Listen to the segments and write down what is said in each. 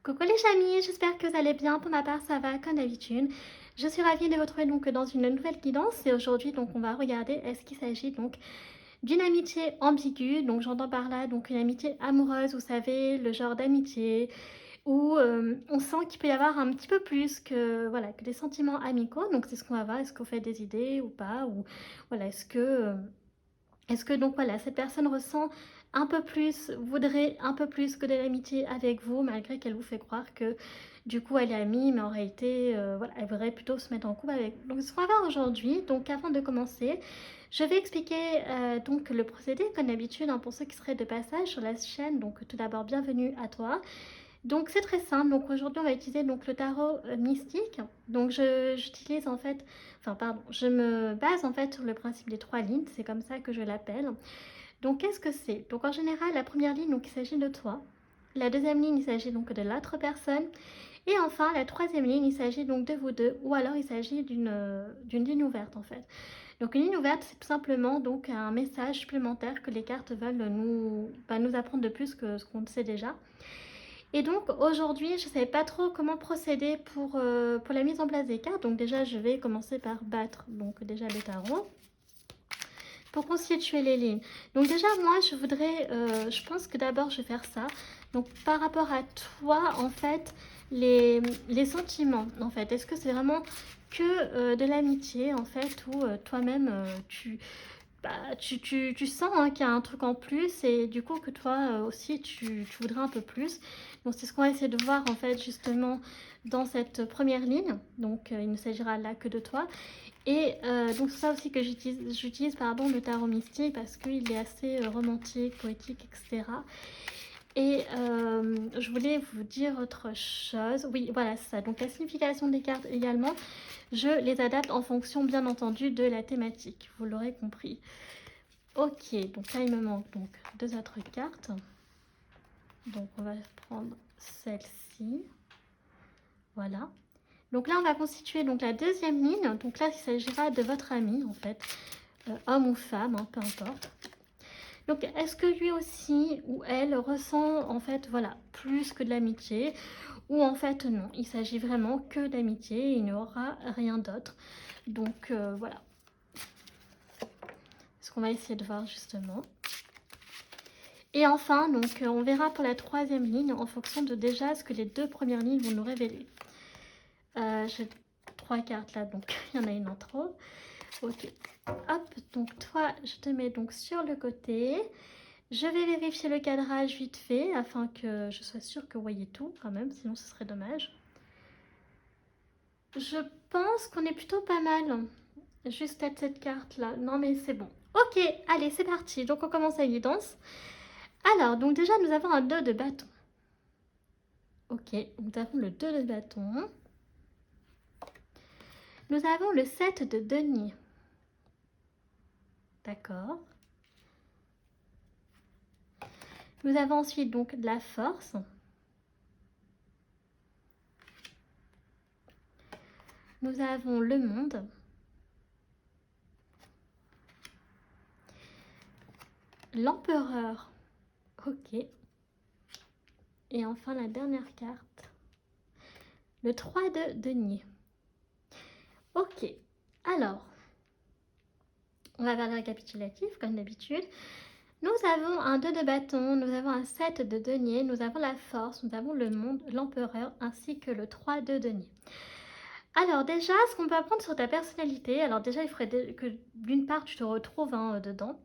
Coucou les amis, j'espère que vous allez bien. Pour ma part, ça va comme d'habitude. Je suis ravie de vous retrouver donc dans une nouvelle guidance et aujourd'hui donc on va regarder est-ce qu'il s'agit donc d'une amitié ambiguë. Donc j'entends par là donc une amitié amoureuse, vous savez, le genre d'amitié où on sent qu'il peut y avoir un petit peu plus que voilà que des sentiments amicaux. Donc c'est ce qu'on va voir. Est-ce qu'on fait des idées ou pas ou voilà est-ce que donc voilà, cette personne ressent un peu plus, voudrait un peu plus que de l'amitié avec vous, malgré qu'elle vous fait croire que du coup elle est amie, mais en réalité, voilà, elle voudrait plutôt se mettre en couple avec vous. Donc ce qu'on va voir aujourd'hui, donc avant de commencer, je vais expliquer donc le procédé comme d'habitude hein, pour ceux qui seraient de passage sur la chaîne. Donc tout d'abord, bienvenue à toi. Donc c'est très simple, donc aujourd'hui on va utiliser donc le tarot mystique. Donc j'utilise en fait, enfin pardon, je me base en fait sur le principe des trois lignes, c'est comme ça que je l'appelle. Donc qu'est-ce que c'est? Donc en général la première ligne donc il s'agit de toi, la deuxième ligne il s'agit donc de l'autre personne, et enfin la troisième ligne il s'agit donc de vous deux, ou alors il s'agit d'une ligne ouverte en fait. Donc une ligne ouverte c'est tout simplement donc un message supplémentaire que les cartes veulent nous apprendre de plus que ce qu'on sait déjà. Et donc aujourd'hui, je ne savais pas trop comment procéder pour la mise en place des cartes. Donc déjà, je vais commencer par battre donc déjà le tarot pour constituer les lignes. Donc déjà, moi, je pense que d'abord, je vais faire ça. Donc par rapport à toi, en fait, les sentiments, en fait, est-ce que c'est vraiment que de l'amitié, en fait, ou toi-même, tu sens hein, qu'il y a un truc en plus et du coup que toi aussi tu voudrais un peu plus. Donc c'est ce qu'on va essayer de voir en fait justement dans cette première ligne. Donc il ne s'agira là que de toi. Et donc c'est ça aussi que j'utilise pardon, le tarot mystique parce qu'il est assez romantique, poétique, etc. Et je voulais vous dire autre chose. Oui, voilà, c'est ça. Donc la signification des cartes également, je les adapte en fonction bien entendu de la thématique. Vous l'aurez compris. Ok, donc là il me manque donc deux autres cartes. Donc on va prendre celle-ci. Voilà. Donc là on va constituer donc la deuxième ligne. Donc là il s'agira de votre ami en fait, homme ou femme, hein, peu importe. Donc est-ce que lui aussi ou elle ressent en fait voilà plus que de l'amitié ou en fait non, il s'agit vraiment que d'amitié, il n'y aura rien d'autre. Donc voilà. Ce qu'on va essayer de voir justement. Et enfin, donc, on verra pour la troisième ligne en fonction de déjà ce que les deux premières lignes vont nous révéler. J'ai trois cartes là, donc il y en a une en trop. Ok, hop, donc toi, je te mets donc sur le côté. Je vais vérifier le cadrage vite fait afin que je sois sûre que vous voyez tout quand même, sinon ce serait dommage. Je pense qu'on est plutôt pas mal. Juste peut-être cette carte là. Non mais c'est bon. Ok, allez, c'est parti. Donc on commence la guidance. Alors, donc déjà, nous avons un 2 de bâton. Ok, nous avons le 2 de bâton. Nous avons le 7 de denier. D'accord. Nous avons ensuite donc de la force. Nous avons le monde. L'empereur. Ok. Et enfin la dernière carte. Le 3 de denier. Ok. Alors, on va faire le récapitulatif comme d'habitude. Nous avons un 2 de bâton, nous avons un 7 de denier, nous avons la force, nous avons le monde, l'empereur, ainsi que le 3 de denier. Alors déjà, ce qu'on peut apprendre sur ta personnalité, alors déjà il faudrait que d'une part tu te retrouves hein, dedans.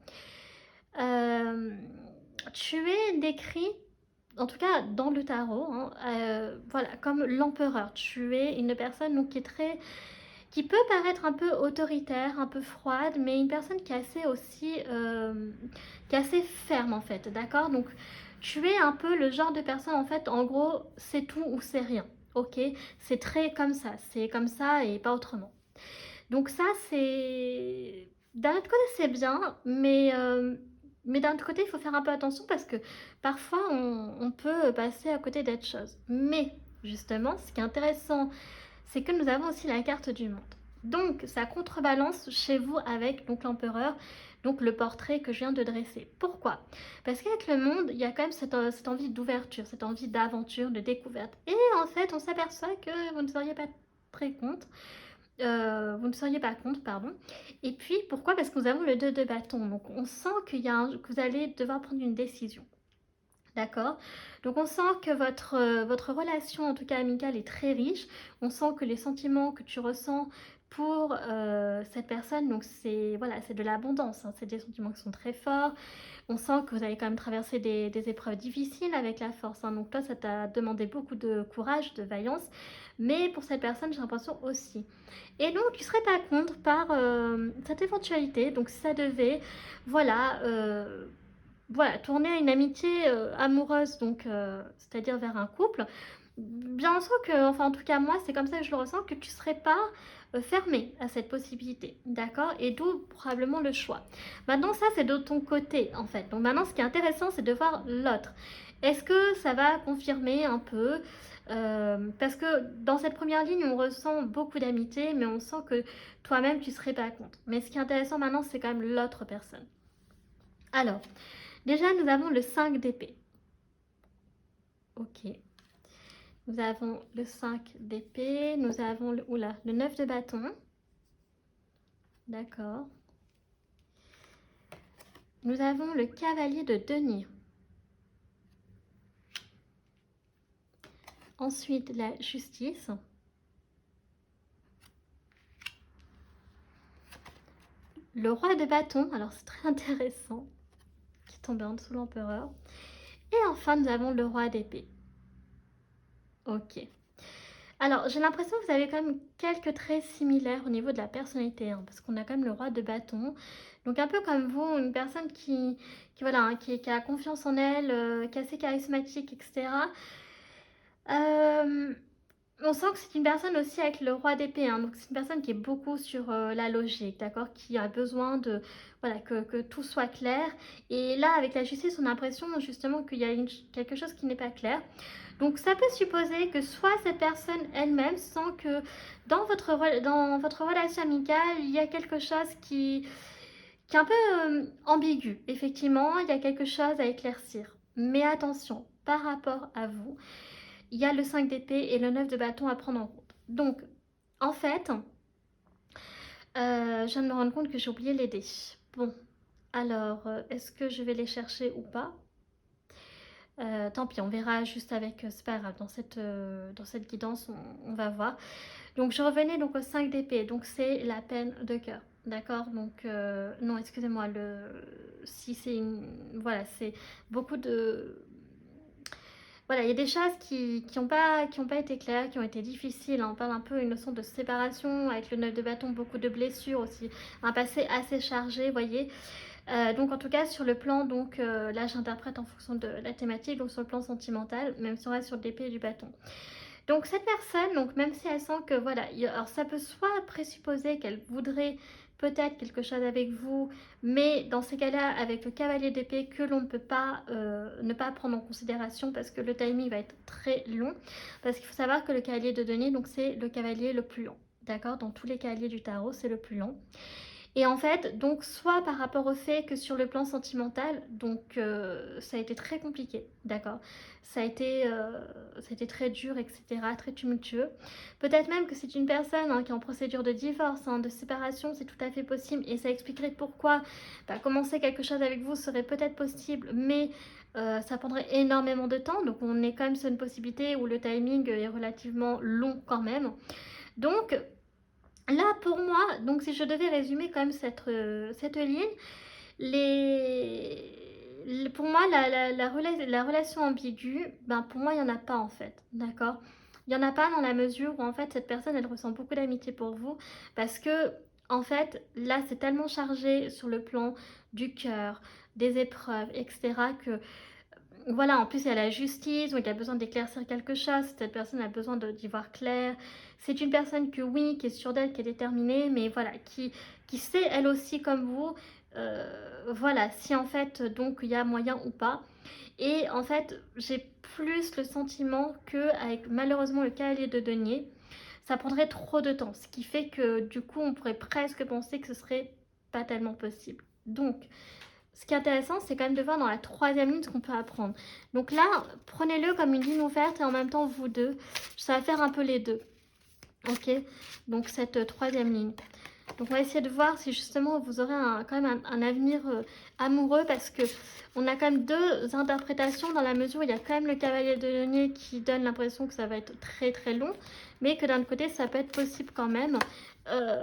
Tu es décrit, en tout cas dans le tarot, hein, voilà, comme l'empereur. Tu es une personne donc, qui peut paraître un peu autoritaire, un peu froide, mais une personne qui est assez aussi, qui est assez ferme en fait, d'accord? Donc tu es un peu le genre de personne en fait, en gros, c'est tout ou c'est rien, ok? C'est très comme ça, c'est comme ça et pas autrement. Donc ça c'est, d'un autre côté c'est bien, mais d'un autre côté il faut faire un peu attention parce que parfois on peut passer à côté d'autres choses. Mais justement, ce qui est intéressant c'est que nous avons aussi la carte du monde. Donc, ça contrebalance chez vous avec donc l'empereur. donc le portrait que je viens de dresser. Pourquoi? Parce qu'avec le monde, il y a quand même cette envie d'ouverture, cette envie d'aventure, de découverte. Et en fait, on s'aperçoit que vous ne seriez pas très compte. Vous ne seriez pas contre, pardon. Et puis, pourquoi? Parce que nous avons le 2 de bâton. Donc, on sent que vous allez devoir prendre une décision. D'accord? Donc on sent que votre relation, en tout cas amicale, est très riche. On sent que les sentiments que tu ressens pour cette personne, donc c'est voilà, c'est de l'abondance, hein, c'est des sentiments qui sont très forts. On sent que vous allez quand même traverser des épreuves difficiles avec la force, hein. Donc toi, ça t'a demandé beaucoup de courage, de vaillance, mais pour cette personne, j'ai l'impression aussi. Et donc, tu serais pas contre par cette éventualité. Donc, si ça devait, voilà, voilà, tourner à une amitié amoureuse, donc c'est-à-dire vers un couple, bien sûr que, enfin en tout cas moi, c'est comme ça que je le ressens, que tu serais pas fermé à cette possibilité, d'accord? Et d'où probablement le choix. Maintenant, ça c'est de ton côté en fait. Donc maintenant, ce qui est intéressant, c'est de voir l'autre. Est-ce que ça va confirmer un peu parce que dans cette première ligne, on ressent beaucoup d'amitié, mais on sent que toi-même, tu serais pas contre. Mais ce qui est intéressant maintenant, c'est quand même l'autre personne. Alors, déjà, nous avons le 5 d'épée. Ok. Nous avons le 5 d'épée. Nous avons le 9 de bâton. D'accord. Nous avons le cavalier de denier. Ensuite, la justice. Le roi de bâton. Alors, c'est très intéressant. Qui tombe en dessous l'empereur. Et enfin, nous avons le roi d'épée. Ok. Alors, j'ai l'impression que vous avez quand même quelques traits similaires au niveau de la personnalité, hein, parce qu'on a quand même le roi de bâton. Donc, un peu comme vous, une personne voilà, hein, qui a confiance en elle, qui est assez charismatique, etc. Euh, on sent que c'est une personne aussi avec le roi d'épée, hein, donc c'est une personne qui est beaucoup sur la logique, d'accord, qui a besoin de, voilà, que tout soit clair. Et là, avec la justice, on a l'impression justement qu'il y a quelque chose qui n'est pas clair. Donc ça peut supposer que soit cette personne elle-même sent que dans votre relation amicale, il y a quelque chose qui est un peu ambigu. Effectivement, il y a quelque chose à éclaircir. Mais attention, par rapport à vous, il y a le 5 d'épée et le 9 de bâton à prendre en compte. Donc, en fait, je viens de me rendre compte que j'ai oublié les dés. Bon, alors, est-ce que je vais les chercher ou pas? Tant pis, on verra juste avec, c'est pas grave, dans cette guidance, on va voir. Donc, je revenais donc au 5 d'épée, donc c'est la peine de cœur. D'accord? Donc, non, excusez-moi, si c'est une. Voilà, c'est beaucoup de. Voilà, il y a des choses qui ont pas été claires, qui ont été difficiles, hein. On parle un peu une notion de séparation avec le 9 de bâton, beaucoup de blessures aussi, un passé assez chargé, vous voyez. Donc en tout cas sur le plan, donc là j'interprète en fonction de la thématique, donc sur le plan sentimental, même si on reste sur l'épée et du bâton. Donc cette personne, donc même si elle sent que voilà, alors ça peut soit présupposer qu'elle voudrait peut-être quelque chose avec vous, mais dans ces cas-là, avec le cavalier d'épée que l'on ne peut pas ne pas prendre en considération parce que le timing va être très long, parce qu'il faut savoir que le cavalier de denier, donc c'est le cavalier le plus long, d'accord? Dans tous les cavaliers du tarot, c'est le plus long. Et en fait, donc soit par rapport au fait que sur le plan sentimental, donc ça a été très compliqué, d'accord? Ça a été très dur, etc., très tumultueux. Peut-être même que c'est une personne hein, qui est en procédure de divorce, hein, de séparation, c'est tout à fait possible. Et ça expliquerait pourquoi commencer quelque chose avec vous serait peut-être possible, mais ça prendrait énormément de temps. Donc on est quand même sur une possibilité où le timing est relativement long quand même. Donc là, pour moi, donc si je devais résumer quand même cette ligne, pour moi, la relation ambiguë, ben pour moi, il n'y en a pas en fait, d'accord? Il n'y en a pas dans la mesure où en fait, cette personne, elle ressent beaucoup d'amitié pour vous parce que, en fait, là, c'est tellement chargé sur le plan du cœur, des épreuves, etc., que voilà, en plus il y a la justice, donc il y a besoin d'éclaircir quelque chose, cette personne a besoin d'y voir clair. C'est une personne que oui, qui est sûre d'elle, qui est déterminée, mais voilà, qui sait elle aussi comme vous, voilà, si en fait donc il y a moyen ou pas. Et en fait, j'ai plus le sentiment que avec malheureusement le cavalier de denier, ça prendrait trop de temps, ce qui fait que du coup on pourrait presque penser que ce serait pas tellement possible. Donc, ce qui est intéressant, c'est quand même de voir dans la troisième ligne ce qu'on peut apprendre. Donc là, prenez-le comme une ligne ouverte et en même temps, vous deux, ça va faire un peu les deux. Ok, donc cette troisième ligne. Donc on va essayer de voir si justement vous aurez quand même un avenir amoureux, parce que on a quand même deux interprétations, dans la mesure où il y a quand même le cavalier de denier qui donne l'impression que ça va être très très long, mais que d'un autre côté ça peut être possible quand même,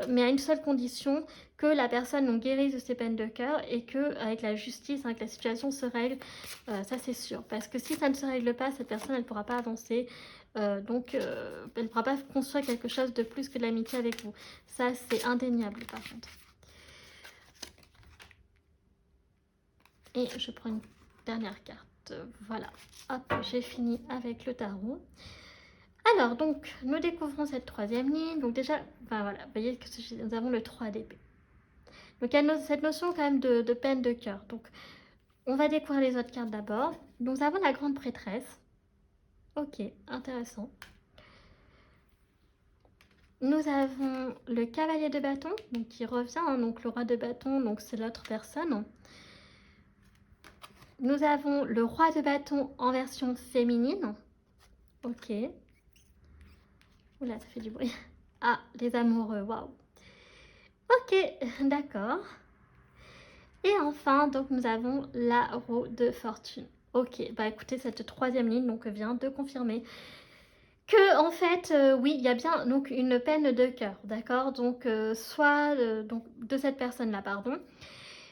mais à une seule condition, que la personne donc guérisse de ses peines de cœur et que avec la justice, avec la situation se règle, ça c'est sûr. Parce que si ça ne se règle pas, cette personne elle ne pourra pas avancer. Donc, elle ne pourra pas construire quelque chose de plus que de l'amitié avec vous. Ça, c'est indéniable, par contre. Et je prends une dernière carte. Voilà. Hop, j'ai fini avec le tarot. Alors, donc, nous découvrons cette troisième ligne. Donc déjà, enfin voilà, vous voyez que nous avons le 3 d'épée. Donc, il y a cette notion quand même de peine de cœur. Donc, on va découvrir les autres cartes d'abord. Nous avons la grande prêtresse. Ok, intéressant. Nous avons le cavalier de bâton, donc qui revient, hein, donc le roi de bâton, donc c'est l'autre personne. Nous avons le roi de bâton en version féminine. Ok. Oula, ça fait du bruit. Ah, les amoureux, waouh. Ok, d'accord. Et enfin, donc nous avons la roue de fortune. Ok, bah écoutez, cette troisième ligne donc vient de confirmer que en fait, oui, il y a bien donc une peine de cœur, d'accord. Donc soit donc de cette personne-là, pardon.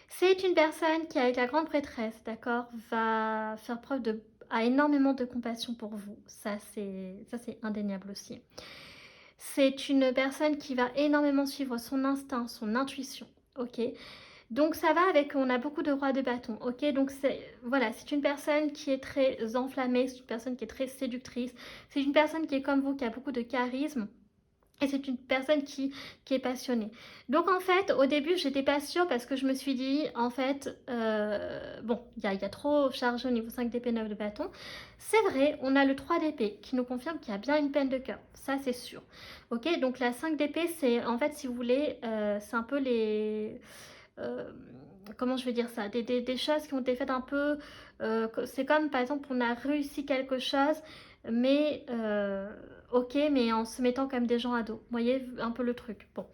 C'est une personne qui, avec la grande prêtresse, d'accord, va faire preuve a énormément de compassion pour vous. Ça, c'est indéniable aussi. C'est une personne qui va énormément suivre son instinct, son intuition, ok. Donc ça va avec, on a beaucoup de rois de bâton, ok. Donc voilà, c'est une personne qui est très enflammée, c'est une personne qui est très séductrice, c'est une personne qui est comme vous, qui a beaucoup de charisme. Et c'est une personne qui est passionnée. Donc en fait, au début, j'étais pas sûre, parce que je me suis dit, en fait, bon, il y a trop chargé au niveau 5 d'épée, 9 de bâton. C'est vrai, on a le 3 d'épée qui nous confirme qu'il y a bien une peine de cœur. Ça, c'est sûr. Ok, donc la 5 d'épée, c'est en fait, si vous voulez, c'est un peu les... comment je vais dire ça, des choses qui ont été faites un peu... c'est comme, par exemple, on a réussi quelque chose, mais ok, mais en se mettant comme des gens à dos. Vous voyez un peu le truc. Bon.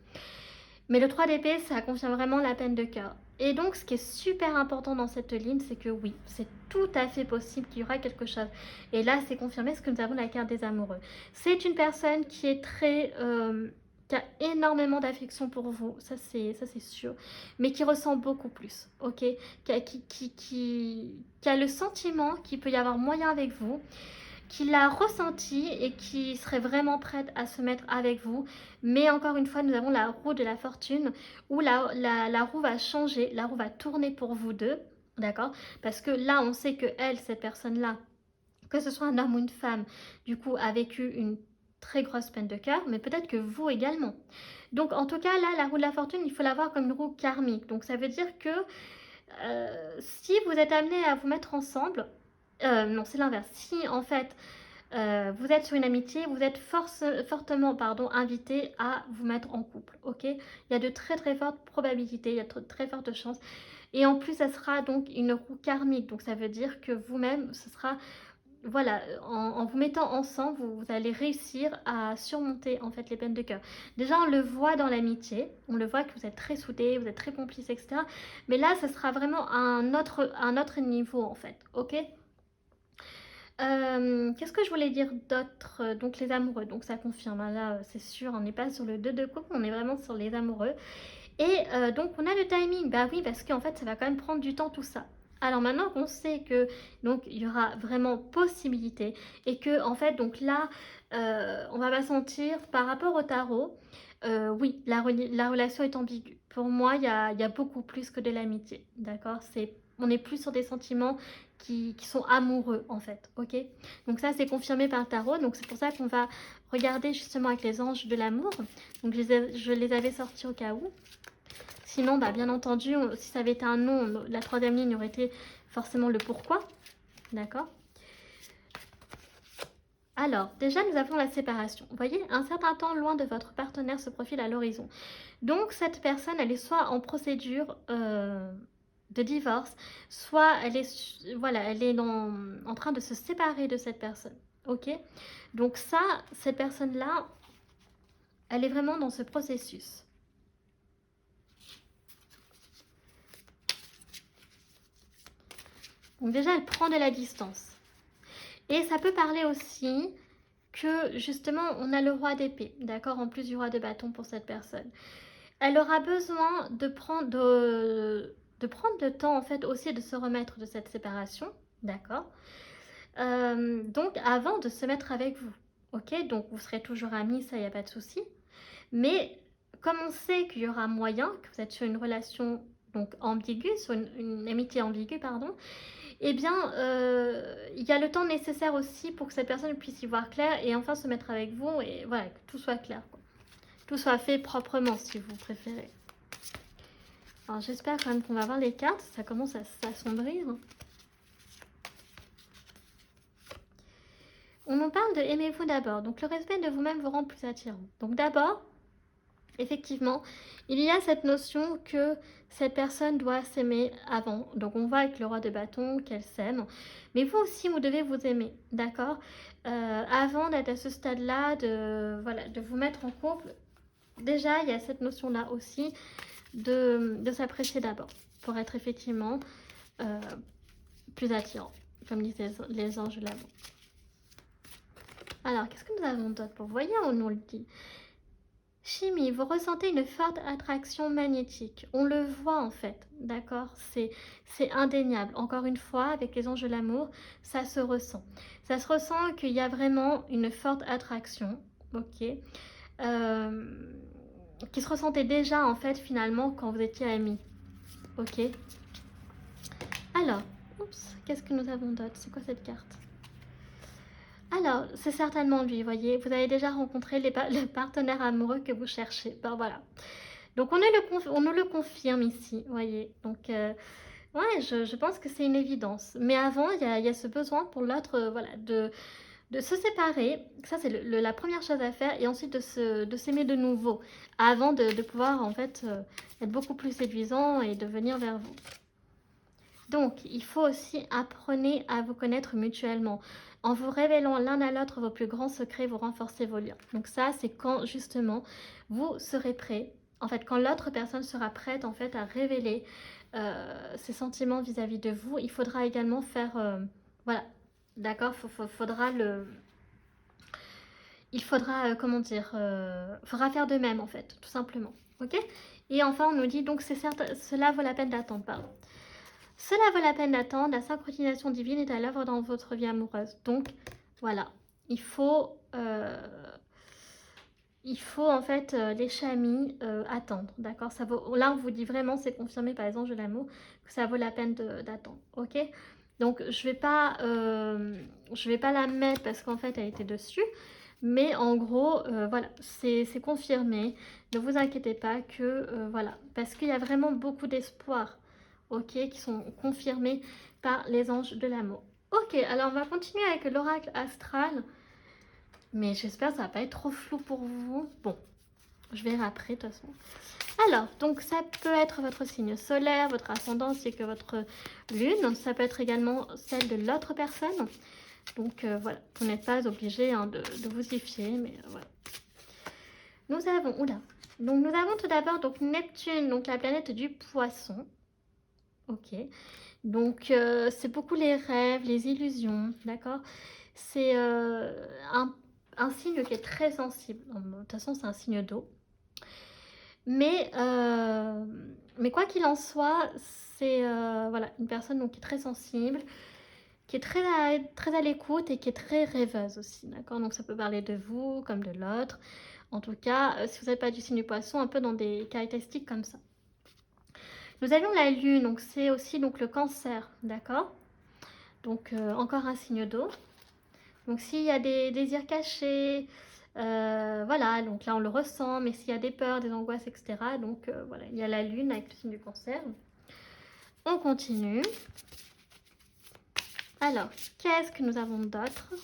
Mais le 3 d'épée, ça confirme vraiment la peine de cœur. Et donc, ce qui est super important dans cette ligne, c'est que oui, c'est tout à fait possible qu'il y aura quelque chose. Et là, c'est confirmé, parce que nous avons la carte des amoureux. C'est une personne qui est très... qui a énormément d'affection pour vous, ça c'est sûr, mais qui ressent beaucoup plus, ok, qui a le sentiment qu'il peut y avoir moyen avec vous, qui l'a ressenti et qui serait vraiment prête à se mettre avec vous. Mais encore une fois, nous avons la roue de la fortune, où la roue va changer, la roue va tourner pour vous deux, d'accord. Parce que là, on sait que elle, cette personne-là, que ce soit un homme ou une femme, du coup, a vécu une très grosse peine de cœur, mais peut-être que vous également. Donc, en tout cas, là, la roue de la fortune, il faut la voir comme une roue karmique. Donc, ça veut dire que si vous êtes amené à vous mettre ensemble, non, c'est l'inverse. Si, en fait, vous êtes sur une amitié, vous êtes fortement invité à vous mettre en couple, ok. Il y a de très très fortes probabilités, il y a de très fortes chances. Et en plus, ça sera donc une roue karmique. Donc, ça veut dire que vous-même, ce sera... Voilà, en vous mettant ensemble, vous allez réussir à surmonter en fait les peines de cœur. Déjà, on le voit dans l'amitié, on le voit que vous êtes très soudés, vous êtes très complices, etc. Mais là, ce sera vraiment un autre niveau en fait, ok. Qu'est-ce que je voulais dire d'autre? Donc les amoureux, donc ça confirme, hein, là c'est sûr, on n'est pas sur le 2 de coupe, on est vraiment sur les amoureux. Et donc on a le timing, bah oui, parce qu'en fait ça va quand même prendre du temps tout ça. Alors maintenant qu'on sait que donc il y aura vraiment possibilité, et que en fait donc là on va pas sentir par rapport au tarot, oui, la relation est ambiguë. Pour moi, il y a beaucoup plus que de l'amitié, d'accord. On est plus sur des sentiments qui sont amoureux en fait, ok. Donc ça c'est confirmé par le tarot, donc c'est pour ça qu'on va regarder justement avec les anges de l'amour. Donc je les avais sortis au cas où. Sinon, bah, bien entendu, si ça avait été un non, la troisième ligne aurait été forcément le pourquoi. D'accord. Alors, déjà, nous avons la séparation. Vous voyez, un certain temps loin de votre partenaire se profile à l'horizon. Donc, cette personne, elle est soit en procédure de divorce, soit elle est, voilà, elle est en train de se séparer de cette personne. Ok? Donc ça, cette personne-là, elle est vraiment dans ce processus. Donc déjà, elle prend de la distance. Et ça peut parler aussi que justement, on a le roi d'épée, d'accord, en plus du roi de bâton pour cette personne. Elle aura besoin de prendre le temps, en fait, aussi de se remettre de cette séparation, d'accord. Donc, avant de se mettre avec vous, ok. Donc, vous serez toujours amis, ça, il n'y a pas de souci. Mais comme on sait qu'il y aura moyen, que vous êtes sur une relation donc ambiguë, sur une amitié ambiguë, pardon, eh bien, il y a le temps nécessaire aussi pour que cette personne puisse y voir clair et enfin se mettre avec vous et voilà, que tout soit clair, quoi. Tout soit fait proprement, si vous préférez. Alors, j'espère quand même qu'on va voir les cartes. Ça commence à s'assombrir. On nous parle de aimez-vous d'abord. Donc, le respect de vous-même vous rend plus attirant. Donc, d'abord, effectivement, il y a cette notion que cette personne doit s'aimer avant. Donc, on voit avec le roi de bâton qu'elle s'aime. Mais vous aussi, vous devez vous aimer, d'accord. Avant d'être à ce stade-là, voilà, de vous mettre en couple, déjà, il y a cette notion-là aussi de s'apprécier d'abord pour être effectivement plus attirant, comme disent les anges de l'amour. Alors, qu'est-ce que nous avons d'autre pour vous? Voyez, on nous le dit. Chimie, vous ressentez une forte attraction magnétique. On le voit en fait, d'accord? C'est indéniable. Encore une fois, avec les anges de l'amour, ça se ressent. Ça se ressent qu'il y a vraiment une forte attraction, ok? Qui se ressentait déjà en fait finalement quand vous étiez amis, ok? Alors, qu'est-ce que nous avons d'autre? C'est quoi cette carte? Alors, c'est certainement lui, voyez. Vous avez déjà rencontré le partenaire amoureux que vous cherchez. Ben voilà. Donc, on nous le confirme ici, voyez. Donc, ouais, je pense que c'est une évidence. Mais avant, il y a ce besoin pour l'autre, voilà, de se séparer. Ça, c'est la première chose à faire. Et ensuite, de s'aimer de nouveau. Avant de pouvoir, en fait, être beaucoup plus séduisant et de venir vers vous. Donc, il faut aussi apprenez à vous connaître mutuellement. En vous révélant l'un à l'autre vos plus grands secrets, vous renforcez vos liens. Donc ça, c'est quand justement vous serez prêt. En fait, quand l'autre personne sera prête en fait à révéler ses sentiments vis-à-vis de vous, il faudra également faire, voilà, d'accord, il faudra, comment dire, faudra faire de même en fait, tout simplement, ok. Et enfin, on nous dit donc cela vaut la peine d'attendre, pardon. Cela vaut la peine d'attendre, la synchronisation divine est à l'œuvre dans votre vie amoureuse. Donc, voilà, il faut en fait, les chamis, attendre, d'accord. Là, on vous dit vraiment, c'est confirmé par les anges de l'amour, que ça vaut la peine d'attendre, ok. Donc, je vais pas la mettre parce qu'en fait, elle était dessus. Mais en gros, voilà, c'est confirmé. Ne vous inquiétez pas que, voilà, parce qu'il y a vraiment beaucoup d'espoir, ok, qui sont confirmés par les anges de l'amour. Ok, alors on va continuer avec l'oracle astral. Mais j'espère que ça va pas être trop flou pour vous. Bon, je verrai après de toute façon. Alors, donc ça peut être votre signe solaire, votre ascendant, c'est que votre lune. Ça peut être également celle de l'autre personne. Donc voilà, vous n'êtes pas obligé hein, de vous y fier, mais voilà. Nous avons, donc nous avons tout d'abord donc Neptune, donc la planète du poisson. Ok, donc c'est beaucoup les rêves, les illusions, d'accord. C'est un signe qui est très sensible. De toute façon, c'est un signe d'eau. Mais quoi qu'il en soit, c'est voilà, une personne donc, qui est très sensible, qui est très à l'écoute et qui est très rêveuse aussi, d'accord. Donc ça peut parler de vous comme de l'autre. En tout cas, si vous n'êtes pas du signe du poisson, un peu dans des caractéristiques comme ça. Nous avions la lune, donc c'est aussi donc, le cancer, d'accord. Donc encore un signe d'eau. Donc s'il y a des désirs cachés, voilà, donc là on le ressent, mais s'il y a des peurs, des angoisses, etc. Donc voilà, il y a la lune avec le signe du cancer. On continue. Alors, qu'est-ce que nous avons d'autre?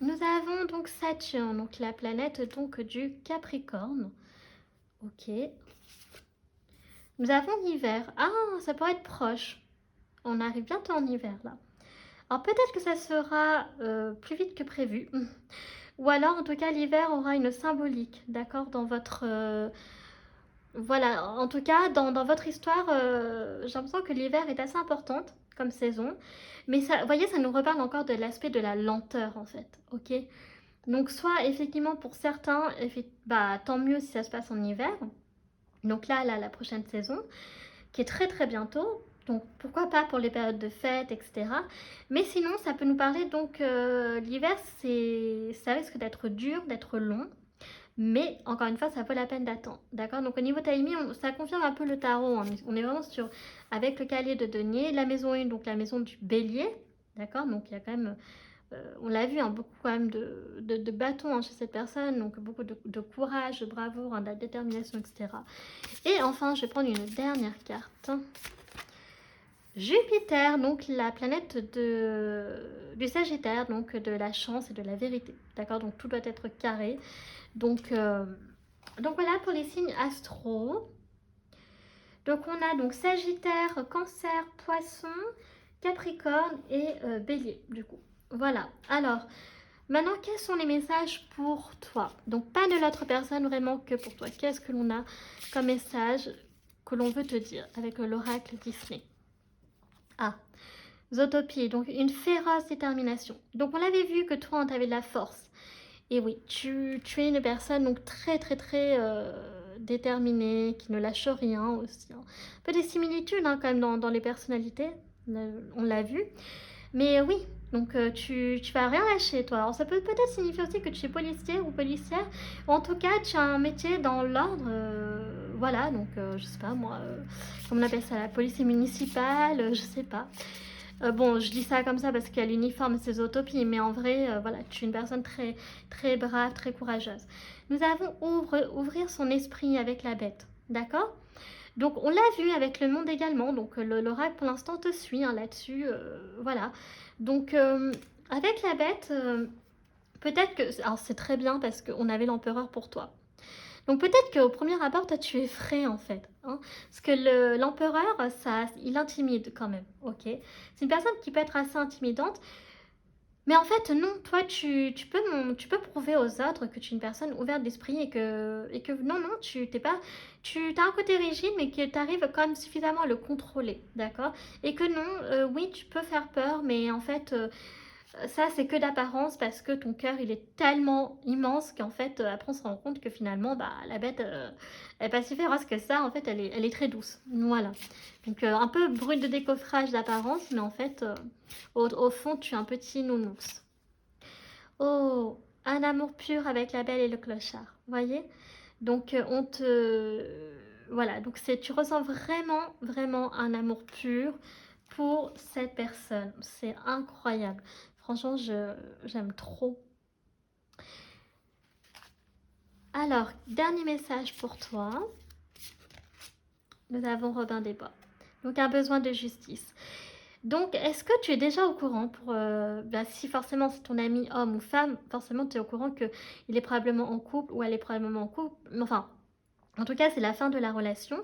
Nous avons donc Saturne, donc la planète donc du Capricorne. Ok. Nous avons l'hiver. Ah, ça pourrait être proche. On arrive bientôt en hiver là. Alors peut-être que ça sera plus vite que prévu. Ou alors en tout cas l'hiver aura une symbolique, d'accord, dans votre... voilà, en tout cas dans votre histoire, j'ai l'impression que l'hiver est assez importante comme saison. Mais ça, vous voyez, ça nous reparle encore de l'aspect de la lenteur en fait, ok. Donc soit effectivement pour certains, bah, tant mieux si ça se passe en hiver. Donc là, la prochaine saison, qui est très très bientôt. Donc pourquoi pas pour les périodes de fête, etc. Mais sinon, ça peut nous parler, donc l'hiver, ça risque d'être dur, d'être long. Mais encore une fois, ça vaut la peine d'attendre. D'accord. Donc au niveau timing, ça confirme un peu le tarot. Hein. On est vraiment sur, avec le cavalier de denier, la maison 1, donc la maison du bélier. D'accord. Donc il y a quand même, on l'a vu, hein, beaucoup quand même de bâtons hein, chez cette personne. Donc beaucoup de courage, de bravoure, hein, de la détermination, etc. Et enfin, je vais prendre une dernière carte. Jupiter, donc la planète du Sagittaire, donc de la chance et de la vérité. D'accord. Donc tout doit être carré. Donc voilà pour les signes astro. Donc on a donc Sagittaire, Cancer, Poisson, Capricorne et Bélier du coup. Voilà. Alors maintenant quels sont les messages pour toi? Donc pas de l'autre personne, vraiment que pour toi. Qu'est-ce que l'on a comme message que l'on veut te dire avec l'oracle Disney? Ah, Zootopie, donc une féroce détermination. Donc on avait vu que toi on avait de la force. Et oui, tu es une personne donc très très très déterminée, qui ne lâche rien aussi. Hein. Un peu des similitudes hein, quand même dans les personnalités, on l'a vu. Mais oui, donc tu vas rien lâcher toi. Alors ça peut peut-être signifier aussi que tu es policier ou policière. Ou en tout cas, tu as un métier dans l'ordre. Voilà, donc je sais pas moi, comment on appelle ça, la police municipale, je sais pas. Bon, je dis ça comme ça parce qu'il y a l'uniforme et ses utopies, mais en vrai, voilà, tu es une personne très, très brave, très courageuse. Nous avons ouvrir son esprit avec la bête, d'accord? Donc, on l'a vu avec le monde également, donc l'oracle pour l'instant te suit hein, là-dessus, voilà. Donc, avec la bête, peut-être que... Alors, c'est très bien parce qu'on avait l'empereur pour toi. Donc peut-être qu'au premier abord, toi, tu es frais en fait. Hein, parce que l'empereur, il intimide quand même, ok. C'est une personne qui peut être assez intimidante. Mais en fait, non, toi, tu peux prouver aux autres que tu es une personne ouverte d'esprit et que non, non, tu as un côté rigide, mais que tu arrives quand même suffisamment à le contrôler, d'accord? Et que non, oui, tu peux faire peur, mais en fait, ça, c'est que d'apparence parce que ton cœur, il est tellement immense qu'en fait, après, on se rend compte que finalement, bah, la bête, elle n'est pas si féroce que ça. En fait, elle est très douce. Voilà. Donc, un peu brute de décoffrage d'apparence, mais en fait, au fond, tu es un petit nounours. Oh, un amour pur avec la belle et le clochard. Voyez? Donc, on te... Voilà. Donc, tu ressens vraiment, vraiment un amour pur pour cette personne. C'est incroyable. Franchement, j'aime trop. Alors, dernier message pour toi. Nous avons Robin des Bois. Donc, un besoin de justice. Donc, est-ce que tu es déjà au courant pour, bah, si forcément c'est ton ami homme ou femme, forcément tu es au courant qu'il est probablement en couple ou elle est probablement en couple. Enfin, en tout cas, c'est la fin de la relation.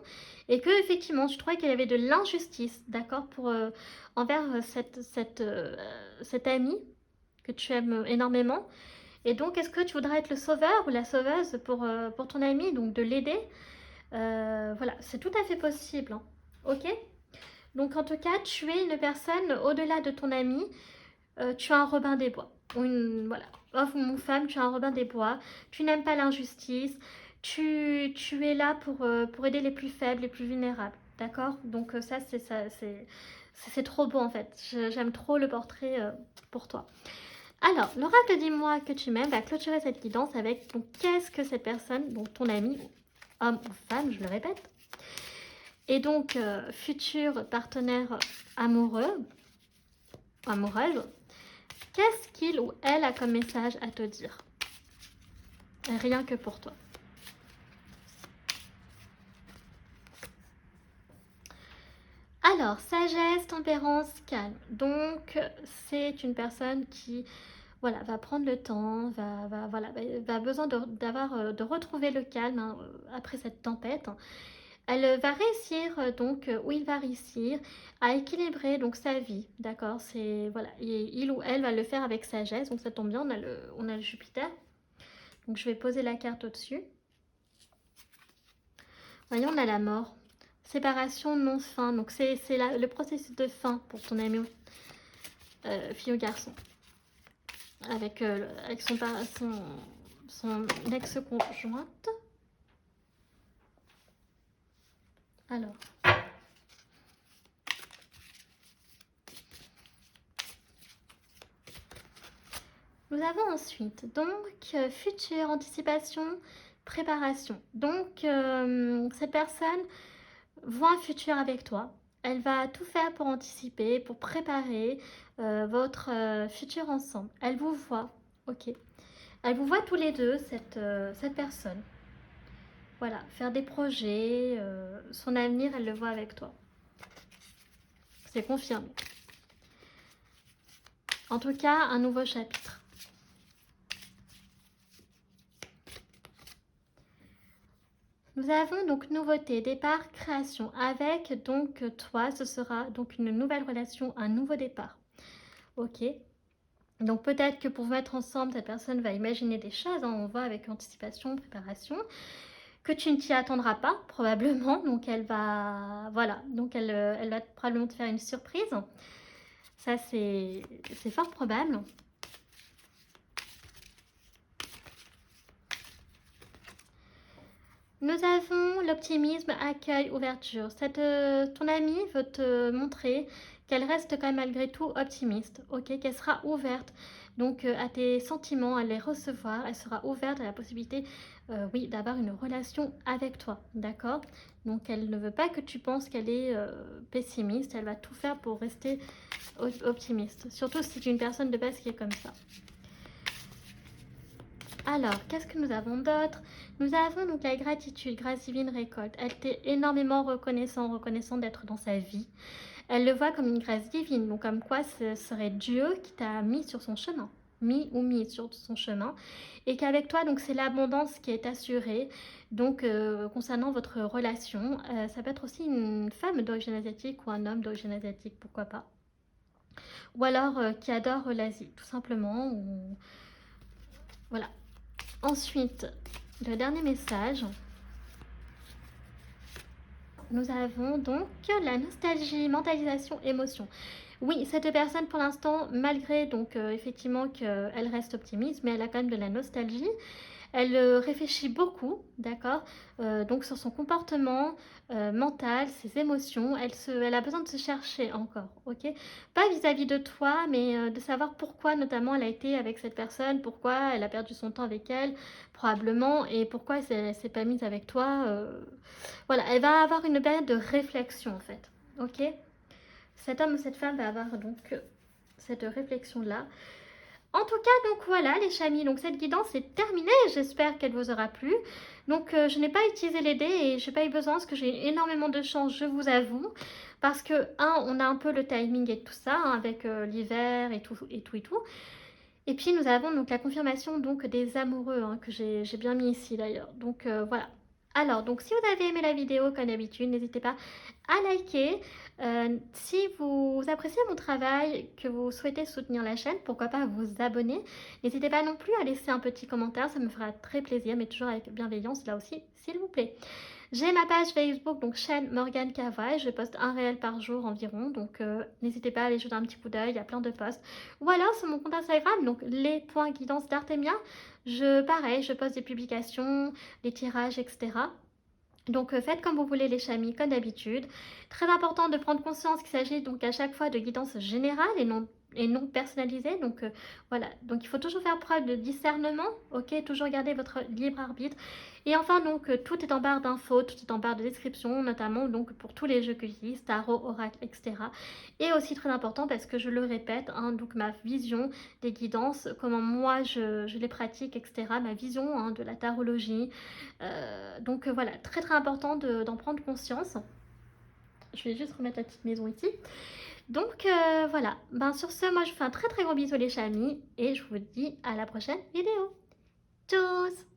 Et que effectivement, tu trouvais qu'il y avait de l'injustice, d'accord, envers cette amie que tu aimes énormément. Et donc, est-ce que tu voudrais être le sauveur ou la sauveuse pour ton ami, donc de l'aider? Voilà, c'est tout à fait possible. Hein. Ok. Donc, en tout cas, tu es une personne au-delà de ton ami. Tu as un Robin des Bois. Voilà, homme ou femme, tu as un Robin des Bois. Tu n'aimes pas l'injustice. Tu es là pour aider les plus faibles, les plus vulnérables. D'accord. Donc, ça, c'est trop beau en fait. J'aime trop le portrait pour toi. Alors, l'oracle dis-moi que tu m'aimes va clôturer cette guidance avec donc qu'est-ce que cette personne, donc ton ami, homme ou femme, je le répète, et donc futur partenaire amoureux, amoureuse, qu'est-ce qu'il ou elle a comme message à te dire? Rien que pour toi. Alors, sagesse, tempérance, calme. Donc, c'est une personne qui voilà, va prendre le temps, voilà, va besoin de retrouver le calme hein, après cette tempête. Elle va réussir, donc, ou il va réussir à équilibrer donc sa vie, d'accord? C'est, voilà, il ou elle va le faire avec sagesse, donc ça tombe bien, on a le Jupiter. Donc je vais poser la carte au-dessus. Voyons, on a la mort. Séparation non fin, donc c'est le processus de fin pour ton ami, fille ou garçon. Avec, avec son ex-conjointe. Alors. Nous avons ensuite, donc, future, anticipation, préparation. Donc, cette personne voit un futur avec toi. Elle va tout faire pour anticiper, pour préparer votre futur ensemble. Elle vous voit, ok. Elle vous voit tous les deux, cette personne. Voilà, faire des projets, son avenir, elle le voit avec toi. C'est confirmé. En tout cas, un nouveau chapitre. Nous avons donc nouveauté, départ, création. Avec donc toi, ce sera donc une nouvelle relation, un nouveau départ. Ok. Donc peut-être que pour vous mettre ensemble, cette personne va imaginer des choses, hein, on voit avec anticipation, préparation, que tu ne t'y attendras pas, probablement. Donc elle va, voilà, donc elle va probablement te faire une surprise. Ça, c'est fort probable. Nous avons l'optimisme, accueil, ouverture. Ton amie veut te montrer qu'elle reste quand même malgré tout optimiste, ok, qu'elle sera ouverte donc à tes sentiments, à les recevoir, elle sera ouverte à la possibilité, oui, d'avoir une relation avec toi, d'accord? Donc elle ne veut pas que tu penses qu'elle est pessimiste, elle va tout faire pour rester optimiste, surtout si tu es une personne de base qui est comme ça. Alors, qu'est-ce que nous avons d'autre? Nous avons donc la gratitude, grâce divine récolte. Elle t'est énormément reconnaissant d'être dans sa vie. Elle le voit comme une grâce divine, donc comme quoi ce serait Dieu qui t'a mis sur son chemin, mis sur son chemin, et qu'avec toi, donc c'est l'abondance qui est assurée. Donc, concernant votre relation, ça peut être aussi une femme d'origine asiatique ou un homme d'origine asiatique, pourquoi pas. Ou alors qui adore l'Asie, tout simplement. Ou... Voilà. Ensuite, le dernier message. Nous avons donc la nostalgie, mentalisation, émotion. Oui, cette personne pour l'instant, malgré donc effectivement qu'elle reste optimiste, mais elle a quand même de la nostalgie. Elle réfléchit beaucoup, d'accord, donc sur son comportement mental, ses émotions. Elle a besoin de se chercher encore, ok. Pas vis-à-vis de toi, mais de savoir pourquoi notamment elle a été avec cette personne, pourquoi elle a perdu son temps avec elle, probablement, et pourquoi elle s'est pas mise avec toi. Voilà, elle va avoir une période de réflexion en fait, ok. Cet homme ou cette femme va avoir donc cette réflexion-là. En tout cas, donc voilà les chamis, donc cette guidance est terminée, j'espère qu'elle vous aura plu. Donc je n'ai pas utilisé les dés et j'ai pas eu besoin parce que j'ai énormément de chance, je vous avoue. Parce que, on a un peu le timing et tout ça, hein, avec l'hiver et tout, et tout, et tout. Et puis nous avons donc la confirmation donc des amoureux, hein, que j'ai bien mis ici d'ailleurs. Donc voilà. Alors, donc si vous avez aimé la vidéo, comme d'habitude, n'hésitez pas à liker. Si vous appréciez mon travail, que vous souhaitez soutenir la chaîne, pourquoi pas vous abonner. N'hésitez pas non plus à laisser un petit commentaire, ça me fera très plaisir, mais toujours avec bienveillance là aussi, s'il vous plaît. J'ai ma page Facebook, donc chaîne Morgane Cavrois, je poste un réel par jour environ, donc n'hésitez pas à aller jeter un petit coup d'œil, il y a plein de posts. Ou alors sur mon compte Instagram, donc les.guidance d'Artemia, pareil, je poste des publications, des tirages, etc. Donc faites comme vous voulez les chamis, comme d'habitude. Très important de prendre conscience qu'il s'agit donc à chaque fois de guidance générale et non personnalisée. Donc voilà, donc il faut toujours faire preuve de discernement, ok, toujours garder votre libre arbitre. Et enfin donc tout est en barre d'infos, tout est en barre de description, notamment donc pour tous les jeux que j'utilise, tarot, oracle, etc. Et aussi très important parce que je le répète, hein, donc ma vision des guidances, comment moi je les pratique, etc. Ma vision hein, de la tarologie. Donc voilà, très très important d'en prendre conscience. Je vais juste remettre la petite maison ici. Donc voilà, ben, sur ce, moi je vous fais un très très gros bisou les chamis et je vous dis à la prochaine vidéo. Tchuss!